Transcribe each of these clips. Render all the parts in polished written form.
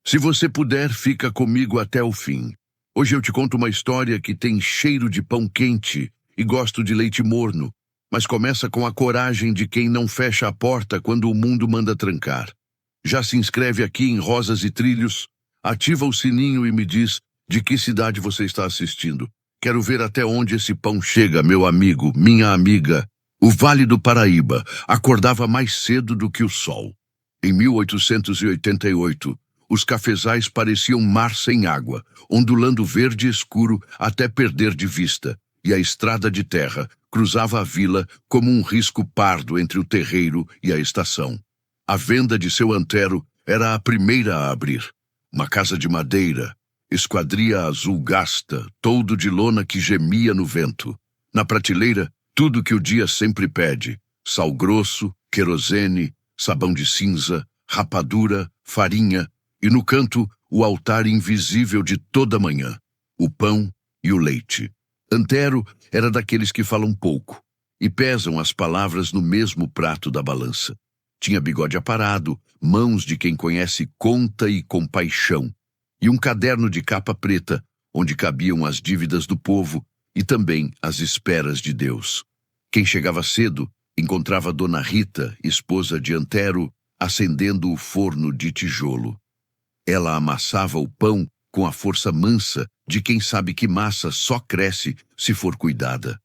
Se você puder, fica comigo até o fim. Hoje eu te conto uma história que tem cheiro de pão quente e gosto de leite morno, mas começa com a coragem de quem não fecha a porta quando o mundo manda trancar. Já se inscreve aqui em Rosas e Trilhos, ativa o sininho e me diz de que cidade você está assistindo. Quero ver até onde esse pão chega, meu amigo, minha amiga. O Vale do Paraíba acordava mais cedo do que o sol. Em 1888, os cafezais pareciam mar sem água, ondulando verde escuro até perder de vista, e a estrada de terra cruzava a vila como um risco pardo entre o terreiro e a estação. A venda de seu antero era a primeira a abrir. Uma casa de madeira, esquadria azul gasta, toldo de lona que gemia no vento. Na prateleira, tudo que o dia sempre pede: sal grosso, querosene, sabão de cinza, rapadura, farinha, e no canto, o altar invisível de toda manhã, o pão e o leite. Antero era daqueles que falam pouco e pesam as palavras no mesmo prato da balança. Tinha bigode aparado, mãos de quem conhece conta e compaixão, e um caderno de capa preta, onde cabiam as dívidas do povo e também as esperas de Deus. Quem chegava cedo encontrava Dona Rita, esposa de Antero, acendendo o forno de tijolo. Ela amassava o pão com a força mansa de quem sabe que massa só cresce se for cuidada.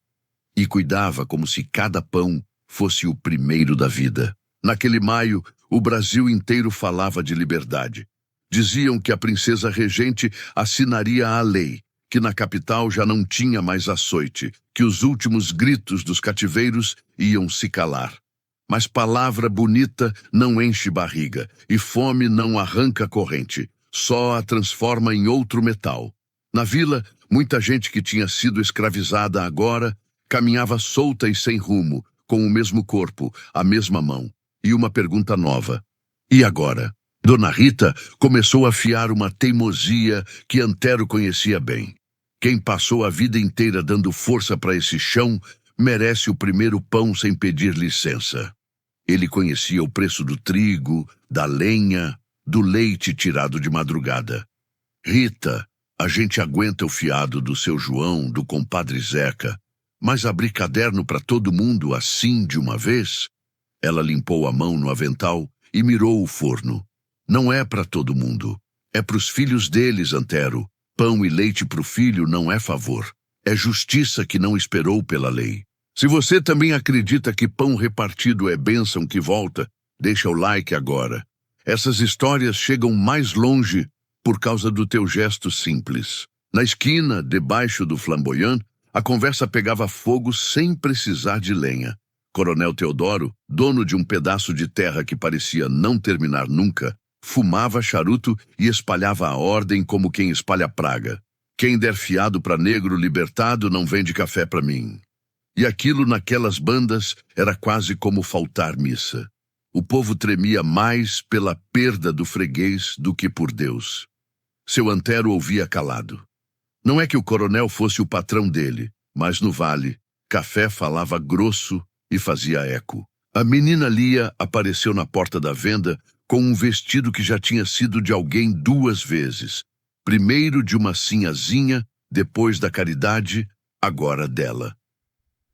E cuidava como se cada pão fosse o primeiro da vida. Naquele maio, o Brasil inteiro falava de liberdade. Diziam que a princesa regente assinaria a lei, que na capital já não tinha mais açoite, que os últimos gritos dos cativeiros iam se calar. Mas palavra bonita não enche barriga, e fome não arranca corrente, só a transforma em outro metal. Na vila, muita gente que tinha sido escravizada agora caminhava solta e sem rumo, com o mesmo corpo, a mesma mão, e uma pergunta nova: e agora? Dona Rita começou a fiar uma teimosia que Antero conhecia bem. Quem passou a vida inteira dando força para esse chão merece o primeiro pão sem pedir licença. Ele conhecia o preço do trigo, da lenha, do leite tirado de madrugada. Rita, a gente aguenta o fiado do seu João, do compadre Zeca, mas abrir caderno para todo mundo assim de uma vez? Ela limpou a mão no avental e mirou o forno. Não é para todo mundo. É para os filhos deles, Antero. Pão e leite para o filho não é favor. É justiça que não esperou pela lei. Se você também acredita que pão repartido é bênção que volta, deixa o like agora. Essas histórias chegam mais longe por causa do teu gesto simples. Na esquina, debaixo do flamboyant, a conversa pegava fogo sem precisar de lenha. Coronel Teodoro, dono de um pedaço de terra que parecia não terminar nunca, fumava charuto e espalhava a ordem como quem espalha praga. Quem der fiado para negro libertado não vende café para mim. E aquilo naquelas bandas era quase como faltar missa. O povo tremia mais pela perda do freguês do que por Deus. Seu Antero ouvia calado. Não é que o coronel fosse o patrão dele, mas no vale, café falava grosso e fazia eco. A menina Lia apareceu na porta da venda com um vestido que já tinha sido de alguém 2 vezes. Primeiro de uma sinhazinha, depois da caridade, agora dela.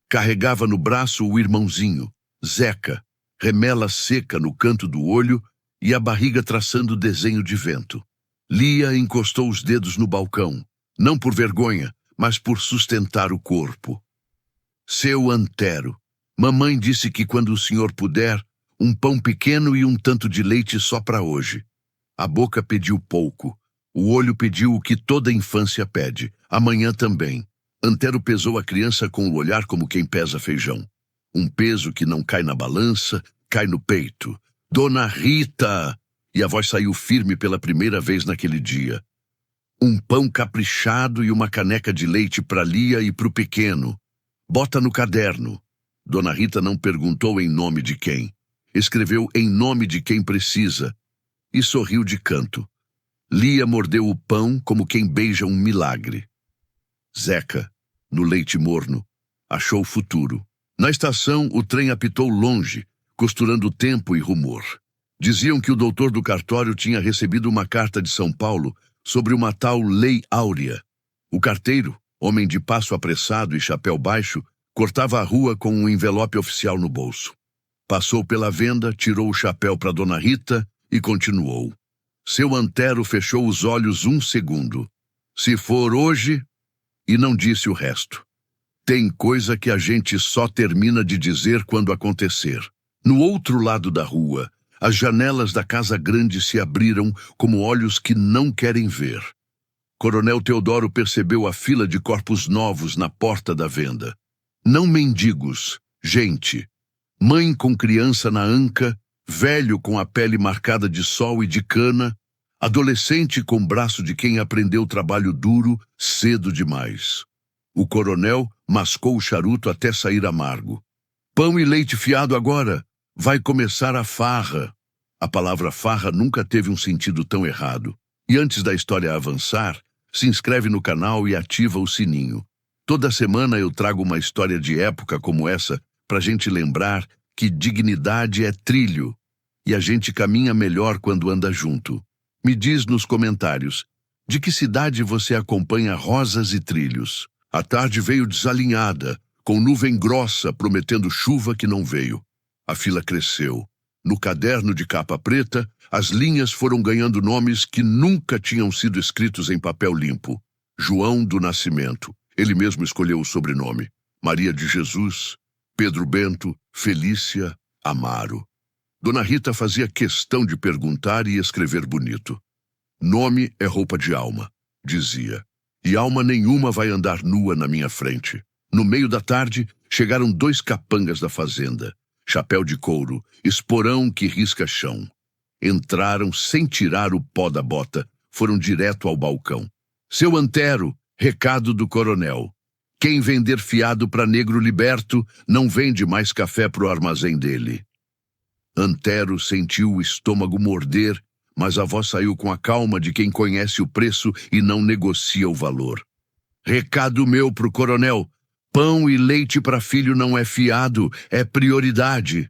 Carregava no braço o irmãozinho, Zeca, remela seca no canto do olho e a barriga traçando desenho de vento. Lia encostou os dedos no balcão, não por vergonha, mas por sustentar o corpo. Seu Antero, mamãe disse que quando o senhor puder, um pão pequeno e um tanto de leite só para hoje. A boca pediu pouco, o olho pediu o que toda infância pede, amanhã também. Antero pesou a criança com o olhar como quem pesa feijão. Um peso que não cai na balança, cai no peito. Dona Rita! E a voz saiu firme pela primeira vez naquele dia. Um pão caprichado e uma caneca de leite para Lia e para o pequeno. Bota no caderno. Dona Rita não perguntou em nome de quem. Escreveu em nome de quem precisa. E sorriu de canto. Lia mordeu o pão como quem beija um milagre. Zeca, no leite morno, achou o futuro. Na estação, o trem apitou longe, costurando tempo e rumor. Diziam que o doutor do cartório tinha recebido uma carta de São Paulo sobre uma tal Lei Áurea. O carteiro, homem de passo apressado e chapéu baixo, cortava a rua com um envelope oficial no bolso. Passou pela venda, tirou o chapéu para Dona Rita e continuou. Seu Antero fechou os olhos um segundo. Se for hoje... E não disse o resto. Tem coisa que a gente só termina de dizer quando acontecer. No outro lado da rua, as janelas da casa grande se abriram como olhos que não querem ver. Coronel Teodoro percebeu a fila de corpos novos na porta da venda. Não mendigos, gente. Mãe com criança na anca, velho com a pele marcada de sol e de cana, adolescente com braço de quem aprendeu trabalho duro cedo demais. O coronel mascou o charuto até sair amargo. Pão e leite fiado agora. Vai começar a farra. A palavra farra nunca teve um sentido tão errado. E antes da história avançar, se inscreve no canal e ativa o sininho. Toda semana eu trago uma história de época como essa pra gente lembrar que dignidade é trilho e a gente caminha melhor quando anda junto. Me diz nos comentários, de que cidade você acompanha Rosas e Trilhos? A tarde veio desalinhada, com nuvem grossa prometendo chuva que não veio. A fila cresceu. No caderno de capa preta, as linhas foram ganhando nomes que nunca tinham sido escritos em papel limpo. João do Nascimento, ele mesmo escolheu o sobrenome. Maria de Jesus, Pedro Bento, Felícia, Amaro. Dona Rita fazia questão de perguntar e escrever bonito. Nome é roupa de alma, dizia. E alma nenhuma vai andar nua na minha frente. No meio da tarde, chegaram 2 capangas da fazenda. Chapéu de couro, esporão que risca chão. Entraram sem tirar o pó da bota, foram direto ao balcão. Seu Antero, recado do coronel. Quem vender fiado para negro liberto, não vende mais café pro armazém dele. Antero sentiu o estômago morder, mas a voz saiu com a calma de quem conhece o preço e não negocia o valor. Recado meu pro coronel, pão e leite para filho não é fiado, é prioridade.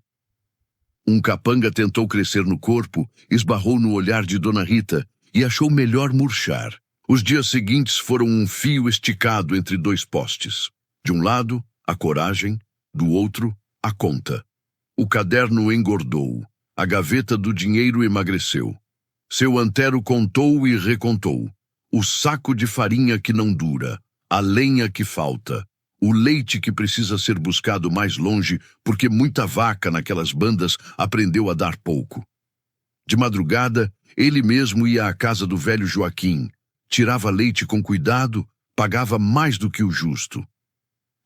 Um capanga tentou crescer no corpo, esbarrou no olhar de Dona Rita e achou melhor murchar. Os dias seguintes foram um fio esticado entre 2 postes. De um lado, a coragem, do outro, a conta. O caderno engordou, a gaveta do dinheiro emagreceu. Seu Antero contou e recontou. O saco de farinha que não dura, a lenha que falta, o leite que precisa ser buscado mais longe porque muita vaca naquelas bandas aprendeu a dar pouco. De madrugada, ele mesmo ia à casa do velho Joaquim, tirava leite com cuidado, pagava mais do que o justo.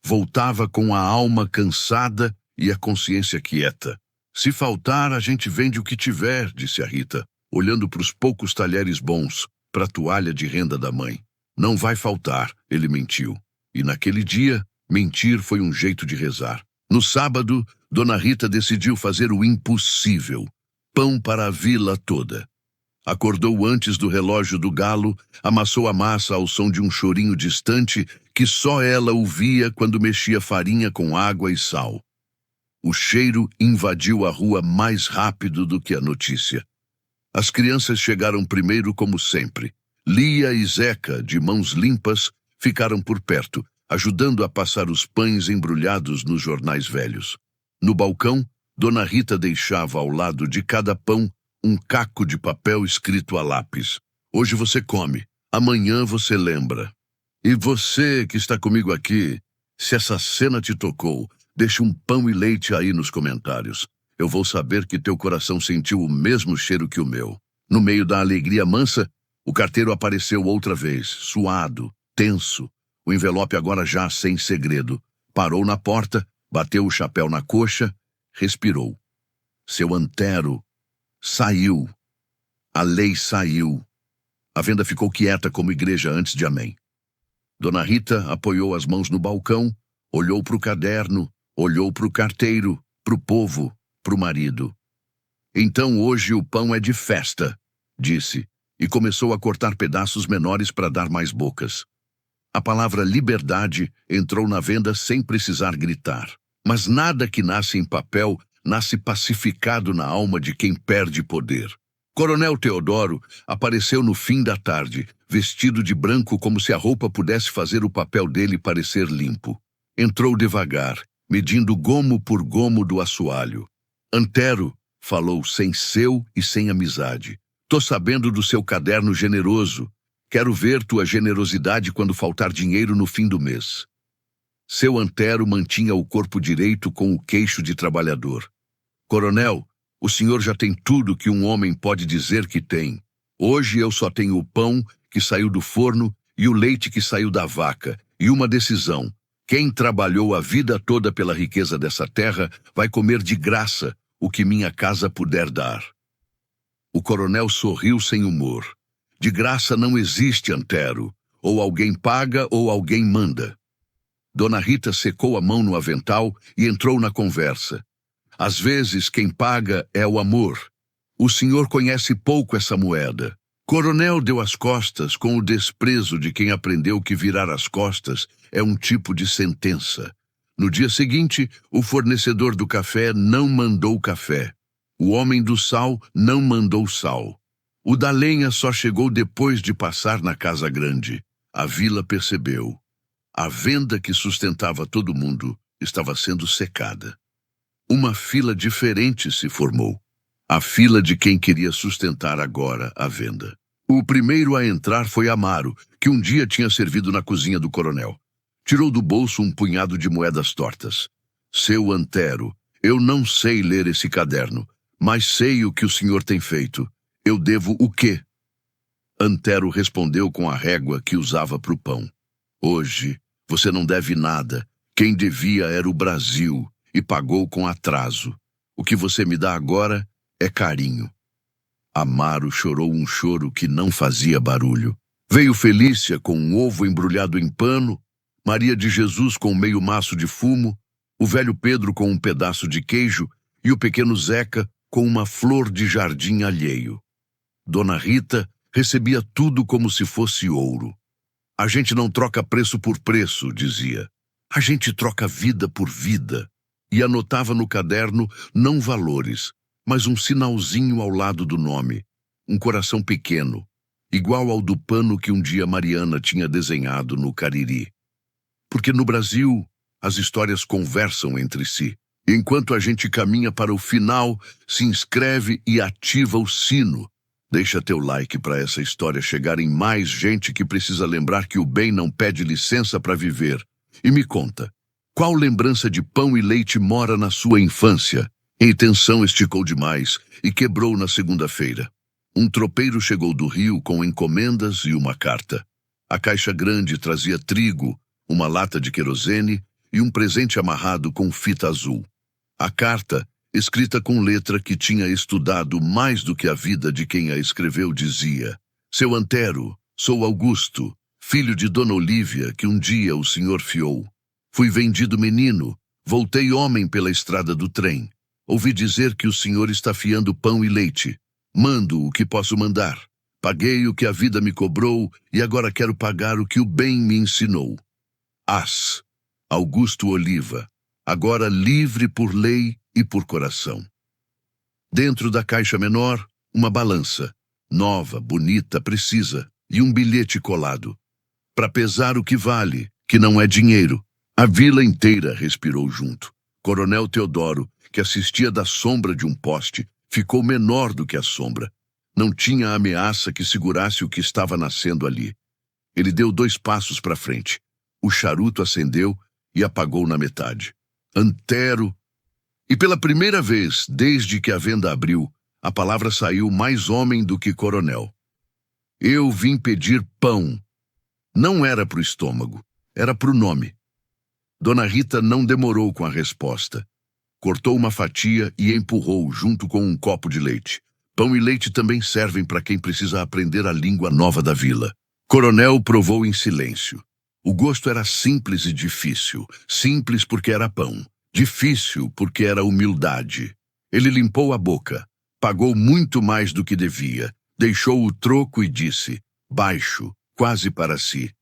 Voltava com a alma cansada e a consciência quieta. Se faltar, a gente vende o que tiver, disse a Rita, olhando para os poucos talheres bons, para a toalha de renda da mãe. Não vai faltar, ele mentiu. E naquele dia, mentir foi um jeito de rezar. No sábado, Dona Rita decidiu fazer o impossível. Pão para a vila toda. Acordou antes do relógio do galo, amassou a massa ao som de um chorinho distante que só ela ouvia quando mexia farinha com água e sal. O cheiro invadiu a rua mais rápido do que a notícia. As crianças chegaram primeiro como sempre. Lia e Zeca, de mãos limpas, ficaram por perto, ajudando a passar os pães embrulhados nos jornais velhos. No balcão, Dona Rita deixava ao lado de cada pão um caco de papel escrito a lápis. Hoje você come, amanhã você lembra. E você que está comigo aqui, se essa cena te tocou, deixa um pão e leite aí nos comentários. Eu vou saber que teu coração sentiu o mesmo cheiro que o meu. No meio da alegria mansa, o carteiro apareceu outra vez, suado, tenso. O envelope agora já sem segredo. Parou na porta, bateu o chapéu na coxa, respirou. Seu Antero saiu. A lei saiu. A venda ficou quieta como igreja antes de amém. Dona Rita apoiou as mãos no balcão, olhou para o caderno, olhou para o carteiro, para o povo, para o marido. Então hoje o pão é de festa, disse, e começou a cortar pedaços menores para dar mais bocas. A palavra liberdade entrou na venda sem precisar gritar. Mas nada que nasce em papel nasce pacificado na alma de quem perde poder. Coronel Teodoro apareceu no fim da tarde, vestido de branco como se a roupa pudesse fazer o papel dele parecer limpo. Entrou devagar, medindo gomo por gomo do assoalho. Antero, falou sem seu e sem amizade. Tô sabendo do seu caderno generoso. Quero ver tua generosidade quando faltar dinheiro no fim do mês. Seu Antero mantinha o corpo direito com o queixo de trabalhador. Coronel, o senhor já tem tudo que um homem pode dizer que tem. Hoje eu só tenho o pão que saiu do forno e o leite que saiu da vaca, e uma decisão. Quem trabalhou a vida toda pela riqueza dessa terra vai comer de graça o que minha casa puder dar. O coronel sorriu sem humor. De graça não existe, Antero. Ou alguém paga ou alguém manda. Dona Rita secou a mão no avental e entrou na conversa. Às vezes quem paga é o amor. O senhor conhece pouco essa moeda. Coronel deu as costas com o desprezo de quem aprendeu que virar as costas é um tipo de sentença. No dia seguinte, o fornecedor do café não mandou café. O homem do sal não mandou sal. O da lenha só chegou depois de passar na casa grande. A vila percebeu. A venda que sustentava todo mundo estava sendo secada. Uma fila diferente se formou. A fila de quem queria sustentar agora a venda. O primeiro a entrar foi Amaro, que um dia tinha servido na cozinha do coronel. Tirou do bolso um punhado de moedas tortas. Seu Antero, eu não sei ler esse caderno, mas sei o que o senhor tem feito. Eu devo o quê? Antero respondeu com a régua que usava para o pão. Hoje, você não deve nada. Quem devia era o Brasil e pagou com atraso. O que você me dá agora é carinho. Amaro chorou um choro que não fazia barulho. Veio Felícia com um ovo embrulhado em pano, Maria de Jesus com meio maço de fumo, o velho Pedro com um pedaço de queijo e o pequeno Zeca com uma flor de jardim alheio. Dona Rita recebia tudo como se fosse ouro. A gente não troca preço por preço, dizia. A gente troca vida por vida. E anotava no caderno não valores, mas um sinalzinho ao lado do nome. Um coração pequeno, igual ao do pano que um dia Mariana tinha desenhado no Cariri. Porque no Brasil, as histórias conversam entre si. Enquanto a gente caminha para o final, se inscreve e ativa o sino. Deixa teu like para essa história chegar em mais gente que precisa lembrar que o bem não pede licença para viver. E me conta, qual lembrança de pão e leite mora na sua infância? A intenção esticou demais e quebrou na segunda-feira. Um tropeiro chegou do Rio com encomendas e uma carta. A caixa grande trazia trigo, uma lata de querosene e um presente amarrado com fita azul. A carta, escrita com letra que tinha estudado mais do que a vida de quem a escreveu, dizia: Seu Antero, sou Augusto, filho de Dona Olívia, que um dia o senhor fiou. Fui vendido menino, voltei homem pela estrada do trem. Ouvi dizer que o senhor está fiando pão e leite. Mando o que posso mandar. Paguei o que a vida me cobrou e agora quero pagar o que o bem me ensinou. As, Augusto Oliva, agora livre por lei e por coração. Dentro da caixa menor, uma balança, nova, bonita, precisa, e um bilhete colado. Para pesar o que vale, que não é dinheiro. A vila inteira respirou junto. Coronel Teodoro, que assistia da sombra de um poste, ficou menor do que a sombra. Não tinha a ameaça que segurasse o que estava nascendo ali. Ele deu 2 passos para frente. O charuto acendeu e apagou na metade. Antero. E pela primeira vez, desde que a venda abriu, a palavra saiu mais homem do que coronel. Eu vim pedir pão. Não era pro estômago, era pro nome. Dona Rita não demorou com a resposta. Cortou uma fatia e empurrou junto com um copo de leite. Pão e leite também servem para quem precisa aprender a língua nova da vila. Coronel provou em silêncio. O gosto era simples e difícil. Simples porque era pão. Difícil porque era humildade. Ele limpou a boca. Pagou muito mais do que devia. Deixou o troco e disse, baixo, quase para si.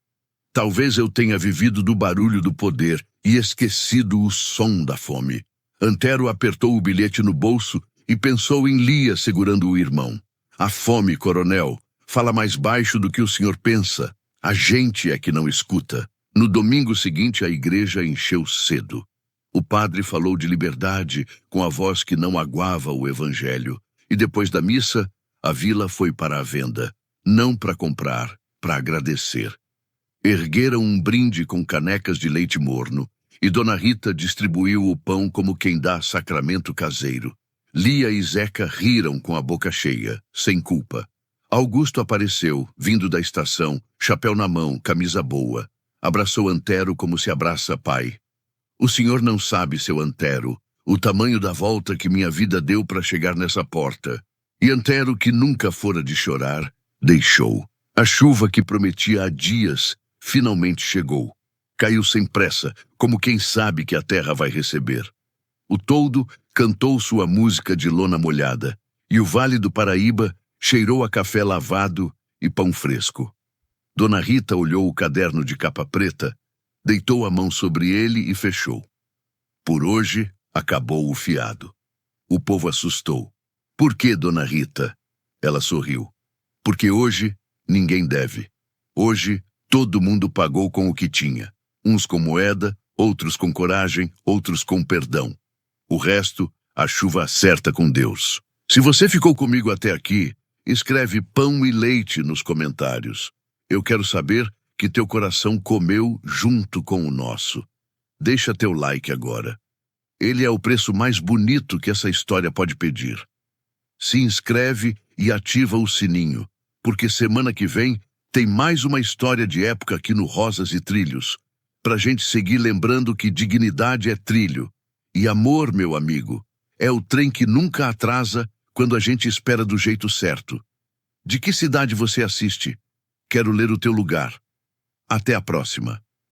Talvez eu tenha vivido do barulho do poder e esquecido o som da fome. Antero apertou o bilhete no bolso e pensou em Lia segurando o irmão. A fome, coronel, fala mais baixo do que o senhor pensa. A gente é que não escuta. No domingo seguinte, a igreja encheu cedo. O padre falou de liberdade com a voz que não aguava o evangelho. E depois da missa, a vila foi para a venda. Não para comprar, para agradecer. Ergueram um brinde com canecas de leite morno, e Dona Rita distribuiu o pão como quem dá sacramento caseiro. Lia e Zeca riram com a boca cheia, sem culpa. Augusto apareceu, vindo da estação, chapéu na mão, camisa boa. Abraçou Antero como se abraça pai. O senhor não sabe, seu Antero, o tamanho da volta que minha vida deu para chegar nessa porta. E Antero, que nunca fora de chorar, deixou. A chuva que prometia há dias finalmente chegou. Caiu sem pressa, como quem sabe que a terra vai receber. O toldo cantou sua música de lona molhada, e o Vale do Paraíba cheirou a café lavado e pão fresco. Dona Rita olhou o caderno de capa preta, deitou a mão sobre ele e fechou. Por hoje, acabou o fiado. O povo assustou. Por que, Dona Rita? Ela sorriu. Porque hoje, ninguém deve. Hoje, todo mundo pagou com o que tinha. Uns com moeda, outros com coragem, outros com perdão. O resto, a chuva acerta com Deus. Se você ficou comigo até aqui, escreve pão e leite nos comentários. Eu quero saber que teu coração comeu junto com o nosso. Deixa teu like agora. Ele é o preço mais bonito que essa história pode pedir. Se inscreve e ativa o sininho, porque semana que vem tem mais uma história de época aqui no Rosas e Trilhos, pra gente seguir lembrando que dignidade é trilho. E amor, meu amigo, é o trem que nunca atrasa quando a gente espera do jeito certo. De que cidade você assiste? Quero ler o teu lugar. Até a próxima.